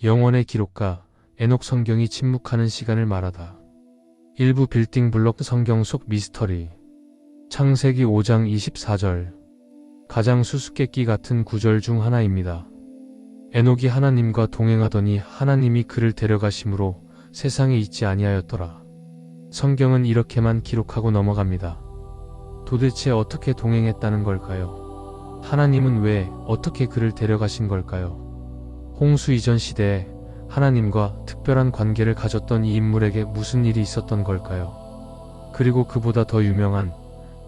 영원의 기록가 에녹 성경이 침묵하는 시간을 말하다. 일부 빌딩 블록 성경 속 미스터리. 창세기 5장 24절. 가장 수수께끼 같은 구절 중 하나입니다. 에녹이 하나님과 동행하더니 하나님이 그를 데려가심으로 세상에 있지 아니하였더라. 성경은 이렇게만 기록하고 넘어갑니다. 도대체 어떻게 동행했다는 걸까요? 하나님은 왜, 어떻게 그를 데려가신 걸까요? 홍수 이전 시대에 하나님과 특별한 관계를 가졌던 이 인물에게 무슨 일이 있었던 걸까요? 그리고 그보다 더 유명한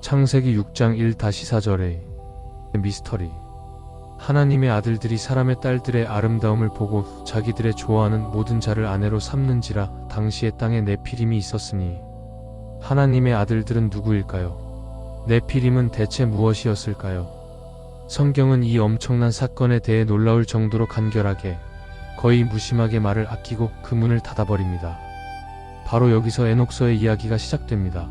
창세기 6장 1-4절의 미스터리. 하나님의 아들들이 사람의 딸들의 아름다움을 보고 자기들의 좋아하는 모든 자를 아내로 삼는지라. 당시의 땅에 네피림이 있었으니 하나님의 아들들은 누구일까요? 네피림은 대체 무엇이었을까요? 성경은 이 엄청난 사건에 대해 놀라울 정도로 간결하게, 거의 무심하게 말을 아끼고 그 문을 닫아버립니다. 바로 여기서 에녹서의 이야기가 시작됩니다.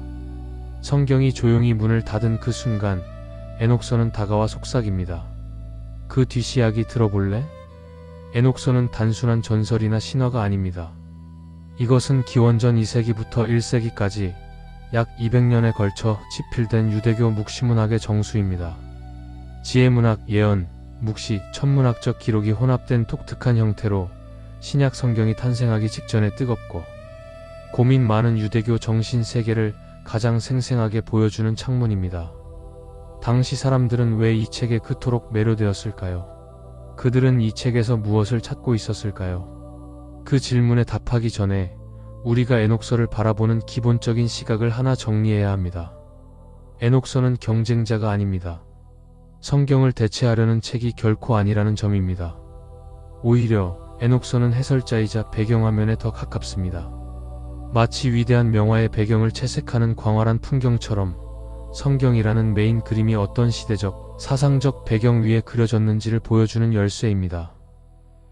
성경이 조용히 문을 닫은 그 순간 에녹서는 다가와 속삭입니다. 그 뒷이야기 들어볼래? 에녹서는 단순한 전설이나 신화가 아닙니다. 이것은 기원전 2세기부터 1세기까지 약 200년에 걸쳐 집필된 유대교 묵시문학의 정수입니다. 지혜문학, 예언, 묵시, 천문학적 기록이 혼합된 독특한 형태로 신약 성경이 탄생하기 직전에 뜨겁고 고민 많은 유대교 정신 세계를 가장 생생하게 보여주는 창문입니다. 당시 사람들은 왜 이 책에 그토록 매료되었을까요? 그들은 이 책에서 무엇을 찾고 있었을까요? 그 질문에 답하기 전에 우리가 에녹서를 바라보는 기본적인 시각을 하나 정리해야 합니다. 에녹서는 경쟁자가 아닙니다. 성경을 대체하려는 책이 결코 아니라는 점입니다. 오히려 에녹서는 해설자이자 배경화면에 더 가깝습니다. 마치 위대한 명화의 배경을 채색하는 광활한 풍경처럼 성경이라는 메인 그림이 어떤 시대적, 사상적 배경 위에 그려졌는지를 보여주는 열쇠입니다.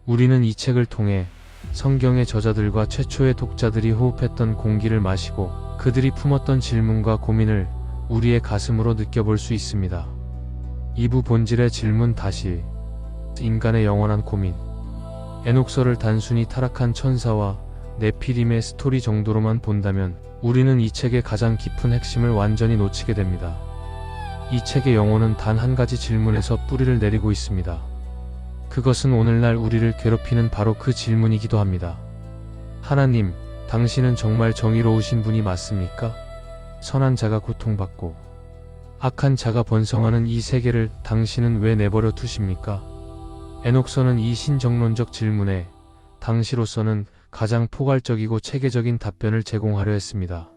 우리는 이 책을 통해 성경의 저자들과 최초의 독자들이 호흡했던 공기를 마시고 그들이 품었던 질문과 고민을 우리의 가슴으로 느껴볼 수 있습니다. 2부 본질의 질문 다시. 인간의 영원한 고민. 에녹서를 단순히 타락한 천사와 네피림의 스토리 정도로만 본다면 우리는 이 책의 가장 깊은 핵심을 완전히 놓치게 됩니다. 이 책의 영혼은 단 한 가지 질문에서 뿌리를 내리고 있습니다. 그것은 오늘날 우리를 괴롭히는 바로 그 질문이기도 합니다. 하나님, 당신은 정말 정의로우신 분이 맞습니까? 선한 자가 고통받고 악한 자가 번성하는 이 세계를 당신은 왜 내버려 두십니까? 에녹서는 이 신정론적 질문에 당시로서는 가장 포괄적이고 체계적인 답변을 제공하려 했습니다.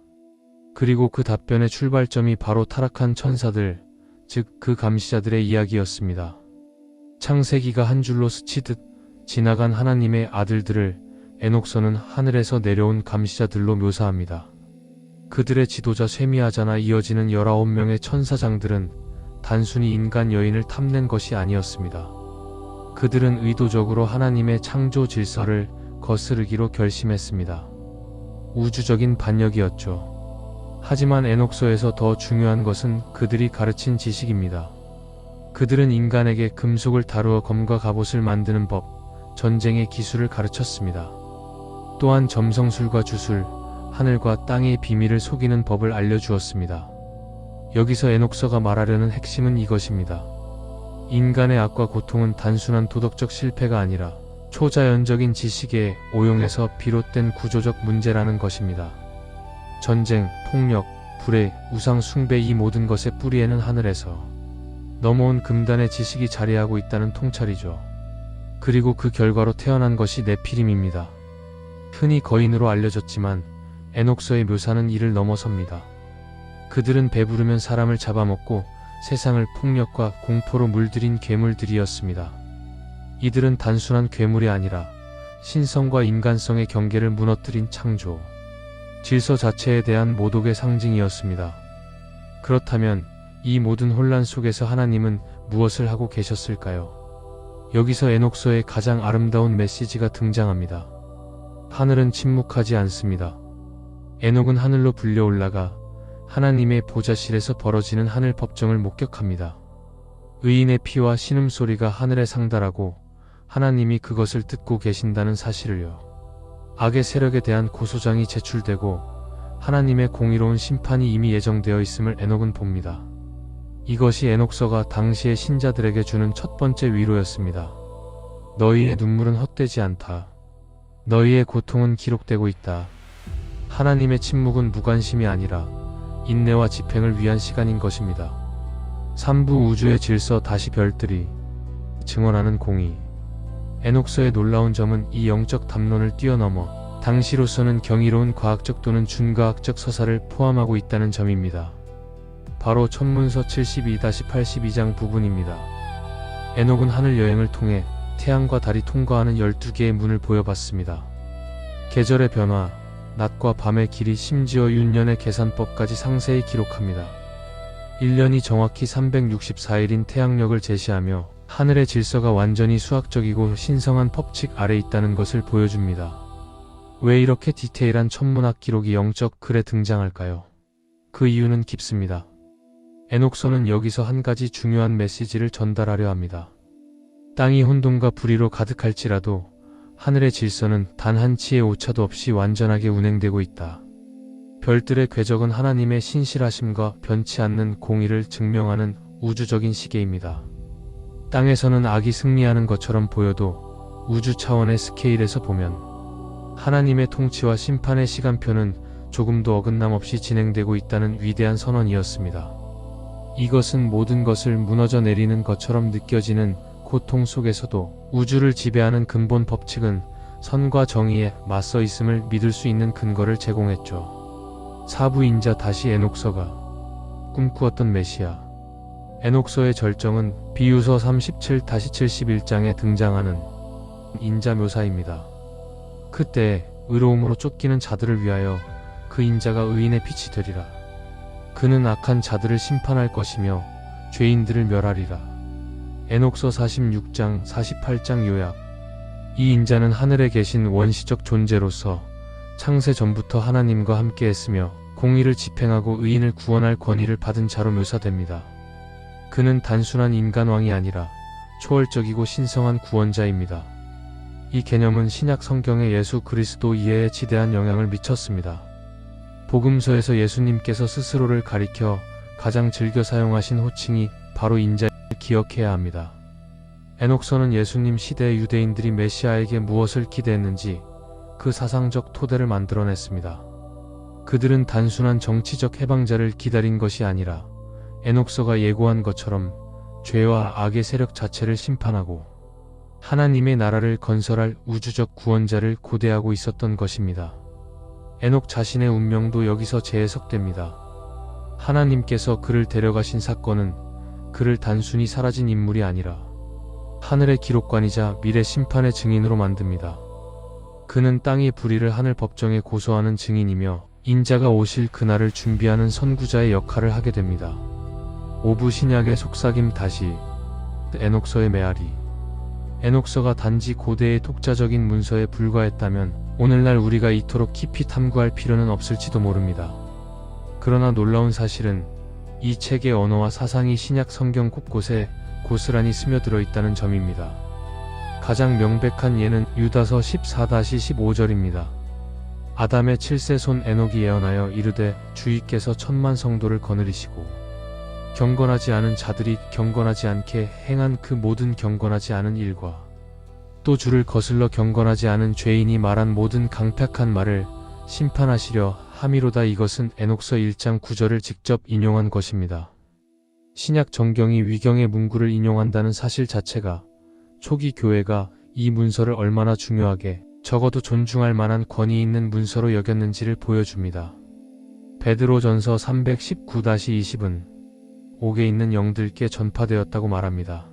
그리고 그 답변의 출발점이 바로 타락한 천사들, 즉 그 감시자들의 이야기였습니다. 창세기가 한 줄로 스치듯 지나간 하나님의 아들들을 에녹서는 하늘에서 내려온 감시자들로 묘사합니다. 그들의 지도자 쇠미하자나 이어지는 19명의 천사장들은 단순히 인간 여인을 탐낸 것이 아니었습니다. 그들은 의도적으로 하나님의 창조 질서를 거스르기로 결심했습니다. 우주적인 반역이었죠. 하지만 에녹서에서 더 중요한 것은 그들이 가르친 지식입니다. 그들은 인간에게 금속을 다루어 검과 갑옷을 만드는 법, 전쟁의 기술을 가르쳤습니다. 또한 점성술과 주술, 하늘과 땅의 비밀을 속이는 법을 알려주었습니다. 여기서 에녹서가 말하려는 핵심은 이것입니다. 인간의 악과 고통은 단순한 도덕적 실패가 아니라 초자연적인 지식의 오용에서 비롯된 구조적 문제라는 것입니다. 전쟁, 폭력, 불의, 우상 숭배 이 모든 것의 뿌리에는 하늘에서 넘어온 금단의 지식이 자리하고 있다는 통찰이죠. 그리고 그 결과로 태어난 것이 네피림입니다. 흔히 거인으로 알려졌지만 에녹서의 묘사는 이를 넘어섭니다. 그들은 배부르면 사람을 잡아먹고 세상을 폭력과 공포로 물들인 괴물들이었습니다. 이들은 단순한 괴물이 아니라 신성과 인간성의 경계를 무너뜨린 창조, 질서 자체에 대한 모독의 상징이었습니다. 그렇다면 이 모든 혼란 속에서 하나님은 무엇을 하고 계셨을까요? 여기서 에녹서의 가장 아름다운 메시지가 등장합니다. 하늘은 침묵하지 않습니다. 에녹은 하늘로 불려 올라가 하나님의 보좌실에서 벌어지는 하늘 법정을 목격합니다. 의인의 피와 신음소리가 하늘에 상달하고 하나님이 그것을 듣고 계신다는 사실을요. 악의 세력에 대한 고소장이 제출되고 하나님의 공의로운 심판이 이미 예정되어 있음을 에녹은 봅니다. 이것이 에녹서가 당시의 신자들에게 주는 첫 번째 위로였습니다. 너희의 눈물은 헛되지 않다. 너희의 고통은 기록되고 있다. 하나님의 침묵은 무관심이 아니라 인내와 집행을 위한 시간인 것입니다. 3부 우주의 질서 다시 별들이 증언하는 공의. 에녹서의 놀라운 점은 이 영적 담론을 뛰어넘어 당시로서는 경이로운 과학적 또는 준과학적 서사를 포함하고 있다는 점입니다. 바로 천문서 72-82장 부분입니다. 에녹은 하늘 여행을 통해 태양과 달이 통과하는 12개의 문을 보여봤습니다. 계절의 변화, 낮과 밤의 길이 심지어 윤년의 계산법까지 상세히 기록합니다. 1년이 정확히 364일인 태양력을 제시하며 하늘의 질서가 완전히 수학적이고 신성한 법칙 아래 있다는 것을 보여줍니다. 왜 이렇게 디테일한 천문학 기록이 영적 글에 등장할까요? 그 이유는 깊습니다. 에녹서는 여기서 한 가지 중요한 메시지를 전달하려 합니다. 땅이 혼돈과 불의로 가득할지라도 하늘의 질서는 단 한 치의 오차도 없이 완전하게 운행되고 있다. 별들의 궤적은 하나님의 신실하심과 변치 않는 공의를 증명하는 우주적인 시계입니다. 땅에서는 악이 승리하는 것처럼 보여도 우주 차원의 스케일에서 보면 하나님의 통치와 심판의 시간표는 조금도 어긋남 없이 진행되고 있다는 위대한 선언이었습니다. 이것은 모든 것을 무너져 내리는 것처럼 느껴지는 고통 속에서도 우주를 지배하는 근본 법칙은 선과 정의에 맞서 있음을 믿을 수 있는 근거를 제공했죠. 사부인자 다시 에녹서가 꿈꾸었던 메시아. 에녹서의 절정은 비유서 37-71장에 등장하는 인자 묘사입니다. 그때 의로움으로 쫓기는 자들을 위하여 그 인자가 의인의 빛이 되리라. 그는 악한 자들을 심판할 것이며 죄인들을 멸하리라. 에녹서 46장 48장 요약. 이 인자는 하늘에 계신 원시적 존재로서 창세 전부터 하나님과 함께 했으며 공의를 집행하고 의인을 구원할 권위를 받은 자로 묘사됩니다. 그는 단순한 인간왕이 아니라 초월적이고 신성한 구원자입니다. 이 개념은 신약 성경의 예수 그리스도 이해에 지대한 영향을 미쳤습니다. 복음서에서 예수님께서 스스로를 가리켜 가장 즐겨 사용하신 호칭이 바로 인자를 기억해야 합니다. 에녹서는 예수님 시대의 유대인들이 메시아에게 무엇을 기대했는지 그 사상적 토대를 만들어냈습니다. 그들은 단순한 정치적 해방자를 기다린 것이 아니라 에녹서가 예고한 것처럼 죄와 악의 세력 자체를 심판하고 하나님의 나라를 건설할 우주적 구원자를 고대하고 있었던 것입니다. 에녹 자신의 운명도 여기서 재해석됩니다. 하나님께서 그를 데려가신 사건은 그를 단순히 사라진 인물이 아니라 하늘의 기록관이자 미래 심판의 증인으로 만듭니다. 그는 땅의 불의를 하늘 법정에 고소하는 증인이며 인자가 오실 그날을 준비하는 선구자의 역할을 하게 됩니다. 오부 신약의 속삭임 다시 에녹서의 메아리. 에녹서가 단지 고대의 독자적인 문서에 불과했다면 오늘날 우리가 이토록 깊이 탐구할 필요는 없을지도 모릅니다. 그러나 놀라운 사실은 이 책의 언어와 사상이 신약 성경 곳곳에 고스란히 스며들어 있다는 점입니다. 가장 명백한 예는 유다서 14-15절입니다. 아담의 7세 손 에녹이 예언하여 이르되 주위께서 천만 성도를 거느리시고 경건하지 않은 자들이 경건하지 않게 행한 그 모든 경건하지 않은 일과 또 주를 거슬러 경건하지 않은 죄인이 말한 모든 강팍한 말을 심판하시려 함이로다. 이것은 에녹서 1장 9절을 직접 인용한 것입니다. 신약 정경이 위경의 문구를 인용한다는 사실 자체가 초기 교회가 이 문서를 얼마나 중요하게 적어도 존중할 만한 권위 있는 문서로 여겼는지를 보여줍니다. 베드로전서 319-20은 옥에 있는 영들께 전파되었다고 말합니다.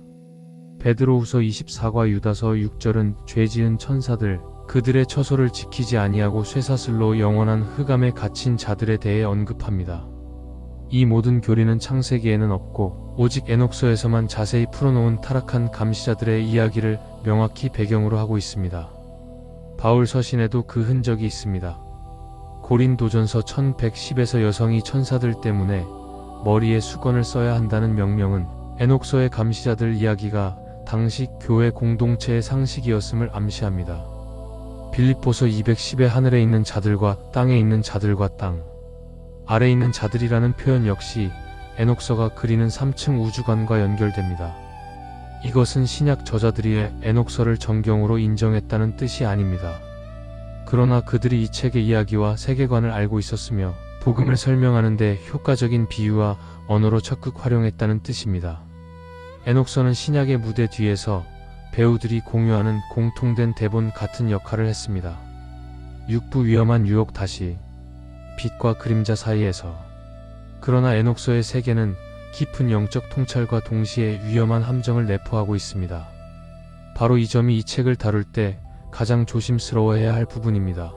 베드로후서 24과 유다서 6절은 죄지은 천사들, 그들의 처소를 지키지 아니하고 쇠사슬로 영원한 흑암에 갇힌 자들에 대해 언급합니다. 이 모든 교리는 창세기에는 없고 오직 에녹서에서만 자세히 풀어놓은 타락한 감시자들의 이야기를 명확히 배경으로 하고 있습니다. 바울 서신에도 그 흔적이 있습니다. 고린도전서 1110에서 여성이 천사들 때문에 머리에 수건을 써야 한다는 명령은 에녹서의 감시자들 이야기가 당시 교회 공동체의 상식이었음을 암시합니다. 빌립보서 210의 하늘에 있는 자들과 땅에 있는 자들과 땅 아래 있는 자들이라는 표현 역시 에녹서가 그리는 3층 우주관과 연결됩니다. 이것은 신약 저자들이 에녹서를 정경으로 인정했다는 뜻이 아닙니다. 그러나 그들이 이 책의 이야기와 세계관을 알고 있었으며 복음을 설명하는 데 효과적인 비유와 언어로 적극 활용했다는 뜻입니다. 에녹서는 신약의 무대 뒤에서 배우들이 공유하는 공통된 대본 같은 역할을 했습니다. 육부 위험한 유혹 다시 빛과 그림자 사이에서. 그러나 에녹서의 세계는 깊은 영적 통찰과 동시에 위험한 함정을 내포하고 있습니다. 바로 이 점이 이 책을 다룰 때 가장 조심스러워해야 할 부분입니다.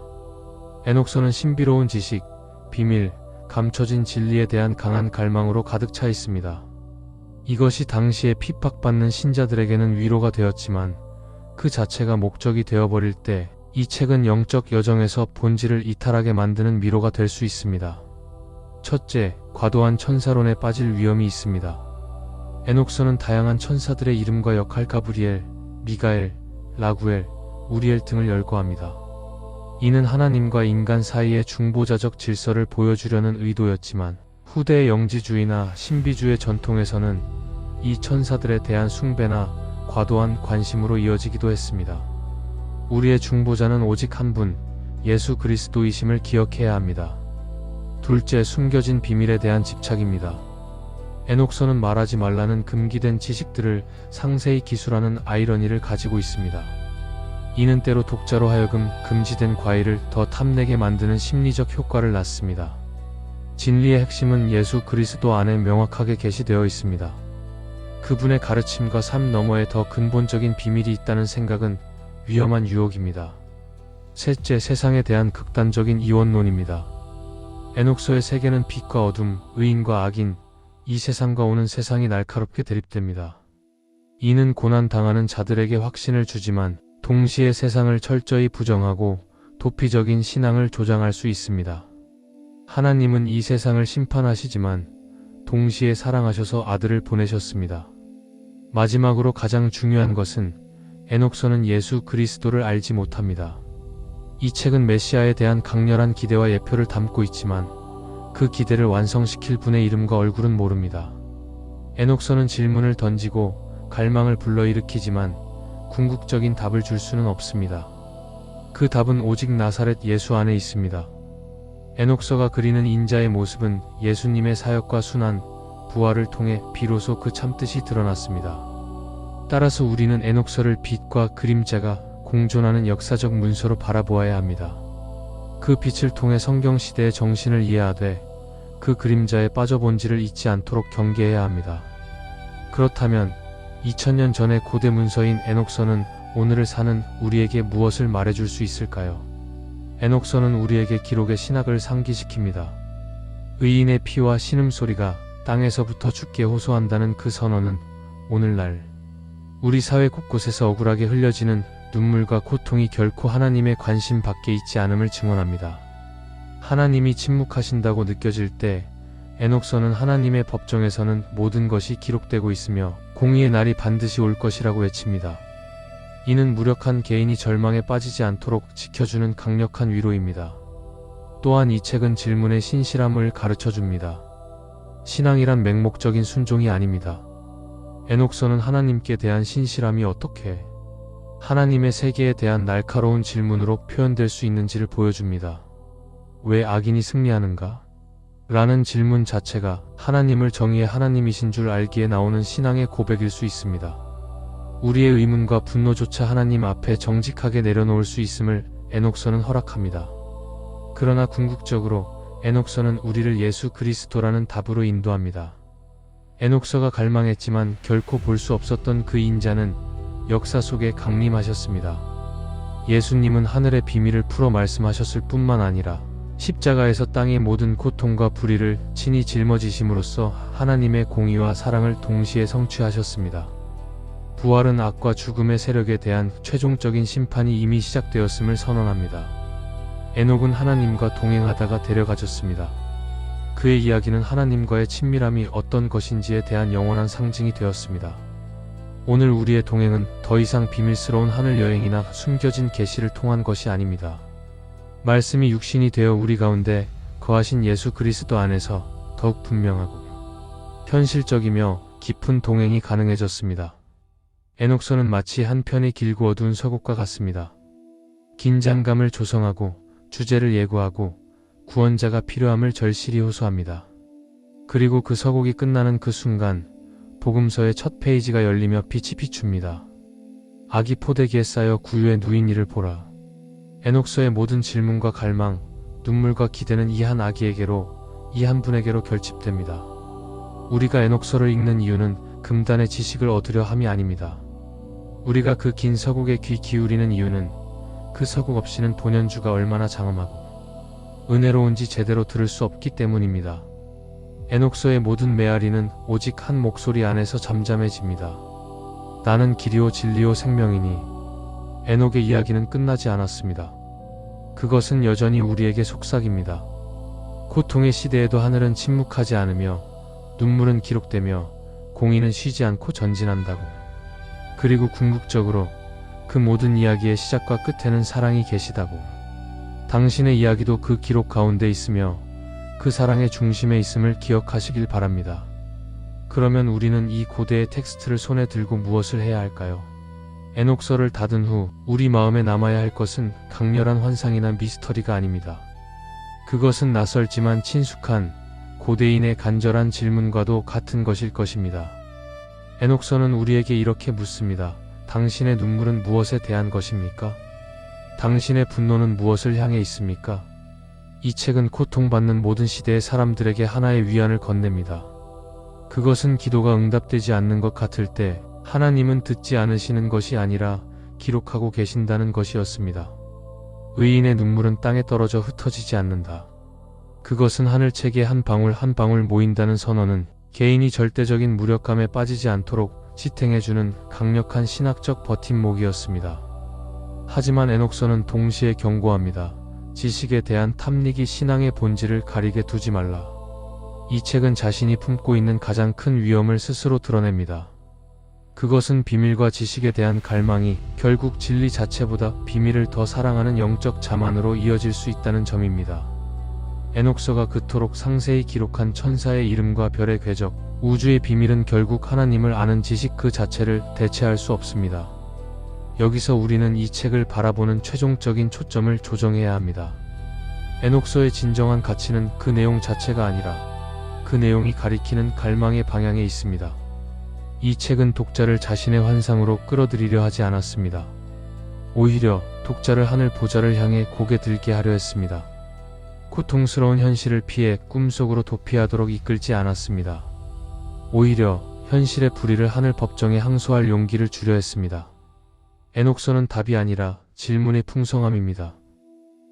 에녹서는 신비로운 지식, 비밀, 감춰진 진리에 대한 강한 갈망으로 가득 차 있습니다. 이것이 당시에 핍박받는 신자들에게는 위로가 되었지만 그 자체가 목적이 되어버릴 때 이 책은 영적 여정에서 본질을 이탈하게 만드는 미로가 될 수 있습니다. 첫째, 과도한 천사론에 빠질 위험이 있습니다. 에녹서는 다양한 천사들의 이름과 역할 가브리엘, 미가엘, 라구엘, 우리엘 등을 열거합니다. 이는 하나님과 인간 사이의 중보자적 질서를 보여주려는 의도였지만 후대의 영지주의나 신비주의 전통에서는 이 천사들에 대한 숭배나 과도한 관심으로 이어지기도 했습니다. 우리의 중보자는 오직 한 분, 예수 그리스도이심을 기억해야 합니다. 둘째, 숨겨진 비밀에 대한 집착입니다. 에녹서는 말하지 말라는 금기된 지식들을 상세히 기술하는 아이러니를 가지고 있습니다. 이는 때로 독자로 하여금 금지된 과일을 더 탐내게 만드는 심리적 효과를 낳습니다. 진리의 핵심은 예수 그리스도 안에 명확하게 게시되어 있습니다. 그분의 가르침과 삶 너머에 더 근본적인 비밀이 있다는 생각은 위험한 유혹입니다. 셋째, 세상에 대한 극단적인 이원론입니다. 에녹서의 세계는 빛과 어둠, 의인과 악인, 이 세상과 오는 세상이 날카롭게 대립됩니다. 이는 고난당하는 자들에게 확신을 주지만 동시에 세상을 철저히 부정하고 도피적인 신앙을 조장할 수 있습니다. 하나님은 이 세상을 심판하시지만 동시에 사랑하셔서 아들을 보내셨습니다. 마지막으로 가장 중요한 것은 에녹서는 예수 그리스도를 알지 못합니다. 이 책은 메시아에 대한 강렬한 기대와 예표를 담고 있지만 그 기대를 완성시킬 분의 이름과 얼굴은 모릅니다. 에녹서는 질문을 던지고 갈망을 불러일으키지만 궁극적인 답을 줄 수는 없습니다. 그 답은 오직 나사렛 예수 안에 있습니다. 에녹서가 그리는 인자의 모습은 예수님의 사역과 순환, 부활을 통해 비로소 그 참뜻이 드러났습니다. 따라서 우리는 에녹서를 빛과 그림자가 공존하는 역사적 문서로 바라보아야 합니다. 그 빛을 통해 성경시대의 정신을 이해하되 그 그림자에 빠져본지를 잊지 않도록 경계해야 합니다. 그렇다면 2000년 전의 고대 문서인 에녹서는 오늘을 사는 우리에게 무엇을 말해줄 수 있을까요? 에녹서는 우리에게 기록의 신학을 상기시킵니다. 의인의 피와 신음소리가 땅에서부터 주께 호소한다는 그 선언은 오늘날 우리 사회 곳곳에서 억울하게 흘려지는 눈물과 고통이 결코 하나님의 관심 밖에 있지 않음을 증언합니다. 하나님이 침묵하신다고 느껴질 때 에녹서는 하나님의 법정에서는 모든 것이 기록되고 있으며 공의의 날이 반드시 올 것이라고 외칩니다. 이는 무력한 개인이 절망에 빠지지 않도록 지켜주는 강력한 위로입니다. 또한 이 책은 질문의 신실함을 가르쳐줍니다. 신앙이란 맹목적인 순종이 아닙니다. 에녹서는 하나님께 대한 신실함이 어떻게 하나님의 세계에 대한 날카로운 질문으로 표현될 수 있는지를 보여줍니다. 왜 악인이 승리하는가? 라는 질문 자체가 하나님을 정의의 하나님이신 줄 알기에 나오는 신앙의 고백일 수 있습니다. 우리의 의문과 분노조차 하나님 앞에 정직하게 내려놓을 수 있음을 에녹서는 허락합니다. 그러나 궁극적으로 에녹서는 우리를 예수 그리스도라는 답으로 인도합니다. 에녹서가 갈망했지만 결코 볼 수 없었던 그 인자는 역사 속에 강림하셨습니다. 예수님은 하늘의 비밀을 풀어 말씀하셨을 뿐만 아니라 십자가에서 땅의 모든 고통과 불의를 친히 짊어지심으로써 하나님의 공의와 사랑을 동시에 성취하셨습니다. 부활은 악과 죽음의 세력에 대한 최종적인 심판이 이미 시작되었음을 선언합니다. 에녹은 하나님과 동행하다가 데려가졌습니다. 그의 이야기는 하나님과의 친밀함이 어떤 것인지에 대한 영원한 상징이 되었습니다. 오늘 우리의 동행은 더 이상 비밀스러운 하늘 여행이나 숨겨진 계시를 통한 것이 아닙니다. 말씀이 육신이 되어 우리 가운데 거하신 예수 그리스도 안에서 더욱 분명하고 현실적이며 깊은 동행이 가능해졌습니다. 에녹서는 마치 한 편의 길고 어두운 서곡과 같습니다. 긴장감을 조성하고 주제를 예고하고 구원자가 필요함을 절실히 호소합니다. 그리고 그 서곡이 끝나는 그 순간 복음서의 첫 페이지가 열리며 빛이 비춥니다. 악이 포대기에 쌓여 구유에 누인 이를 보라. 에녹서의 모든 질문과 갈망, 눈물과 기대는 이 한 아기에게로, 이 한 분에게로 결집됩니다. 우리가 에녹서를 읽는 이유는 금단의 지식을 얻으려 함이 아닙니다. 우리가 그 긴 서곡에 귀 기울이는 이유는 그 서곡 없이는 본연주가 얼마나 장엄하고 은혜로운지 제대로 들을 수 없기 때문입니다. 에녹서의 모든 메아리는 오직 한 목소리 안에서 잠잠해집니다. 나는 길이요 진리요 생명이니. 에녹의 이야기는 끝나지 않았습니다. 그것은 여전히 우리에게 속삭입니다. 고통의 시대에도 하늘은 침묵하지 않으며 눈물은 기록되며 공의는 쉬지 않고 전진한다고. 그리고 궁극적으로 그 모든 이야기의 시작과 끝에는 사랑이 계시다고. 당신의 이야기도 그 기록 가운데 있으며 그 사랑의 중심에 있음을 기억하시길 바랍니다. 그러면 우리는 이 고대의 텍스트를 손에 들고 무엇을 해야 할까요? 에녹서를 닫은 후 우리 마음에 남아야 할 것은 강렬한 환상이나 미스터리가 아닙니다. 그것은 낯설지만 친숙한 고대인의 간절한 질문과도 같은 것일 것입니다. 에녹서는 우리에게 이렇게 묻습니다. 당신의 눈물은 무엇에 대한 것입니까? 당신의 분노는 무엇을 향해 있습니까? 이 책은 고통받는 모든 시대의 사람들에게 하나의 위안을 건넵니다. 그것은 기도가 응답되지 않는 것 같을 때 하나님은 듣지 않으시는 것이 아니라 기록하고 계신다는 것이었습니다. 의인의 눈물은 땅에 떨어져 흩어지지 않는다. 그것은 하늘책에 한 방울 한 방울 모인다는 선언은 개인이 절대적인 무력감에 빠지지 않도록 지탱해주는 강력한 신학적 버팀목이었습니다. 하지만 에녹서는 동시에 경고합니다. 지식에 대한 탐닉이 신앙의 본질을 가리게 두지 말라. 이 책은 자신이 품고 있는 가장 큰 위험을 스스로 드러냅니다. 그것은 비밀과 지식에 대한 갈망이 결국 진리 자체보다 비밀을 더 사랑하는 영적 자만으로 이어질 수 있다는 점입니다. 에녹서가 그토록 상세히 기록한 천사의 이름과 별의 궤적, 우주의 비밀은 결국 하나님을 아는 지식 그 자체를 대체할 수 없습니다. 여기서 우리는 이 책을 바라보는 최종적인 초점을 조정해야 합니다. 에녹서의 진정한 가치는 그 내용 자체가 아니라 그 내용이 가리키는 갈망의 방향에 있습니다. 이 책은 독자를 자신의 환상으로 끌어들이려 하지 않았습니다. 오히려 독자를 하늘 보좌를 향해 고개 들게 하려 했습니다. 고통스러운 현실을 피해 꿈속으로 도피하도록 이끌지 않았습니다. 오히려 현실의 불의를 하늘 법정에 항소할 용기를 주려 했습니다. 에녹서는 답이 아니라 질문의 풍성함입니다.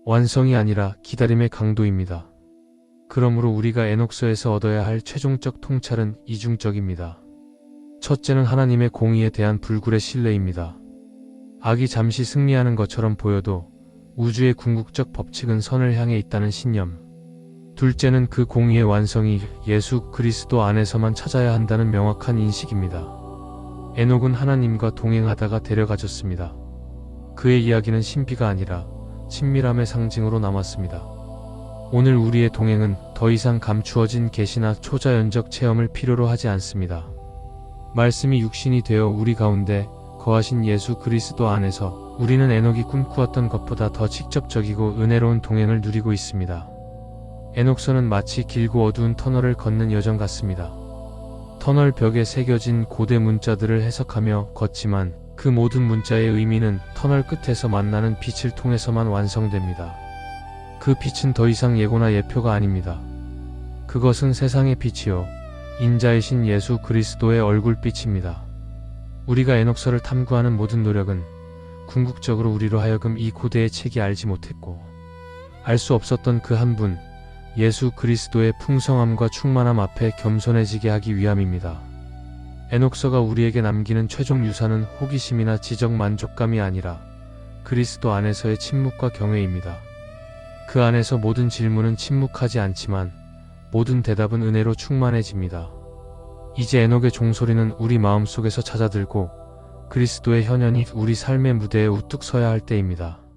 완성이 아니라 기다림의 강도입니다. 그러므로 우리가 에녹서에서 얻어야 할 최종적 통찰은 이중적입니다. 첫째는 하나님의 공의에 대한 불굴의 신뢰입니다. 악이 잠시 승리하는 것처럼 보여도 우주의 궁극적 법칙은 선을 향해 있다는 신념. 둘째는 그 공의의 완성이 예수 그리스도 안에서만 찾아야 한다는 명확한 인식입니다. 에녹은 하나님과 동행하다가 데려가졌습니다. 그의 이야기는 신비가 아니라 친밀함의 상징으로 남았습니다. 오늘 우리의 동행은 더 이상 감추어진 계시나 초자연적 체험을 필요로 하지 않습니다. 말씀이 육신이 되어 우리 가운데 거하신 예수 그리스도 안에서 우리는 에녹이 꿈꾸었던 것보다 더 직접적이고 은혜로운 동행을 누리고 있습니다. 에녹서는 마치 길고 어두운 터널을 걷는 여정 같습니다. 터널 벽에 새겨진 고대 문자들을 해석하며 걷지만 그 모든 문자의 의미는 터널 끝에서 만나는 빛을 통해서만 완성됩니다. 그 빛은 더 이상 예고나 예표가 아닙니다. 그것은 세상의 빛이요 인자이신 예수 그리스도의 얼굴빛입니다. 우리가 에녹서를 탐구하는 모든 노력은 궁극적으로 우리로 하여금 이 고대의 책이 알지 못했고 알 수 없었던 그 한 분 예수 그리스도의 풍성함과 충만함 앞에 겸손해지게 하기 위함입니다. 에녹서가 우리에게 남기는 최종 유산은 호기심이나 지적 만족감이 아니라 그리스도 안에서의 침묵과 경외입니다. 그 안에서 모든 질문은 침묵하지 않지만 모든 대답은 은혜로 충만해집니다. 이제 에녹의 종소리는 우리 마음속에서 찾아들고 그리스도의 현현이 우리 삶의 무대에 우뚝 서야 할 때입니다.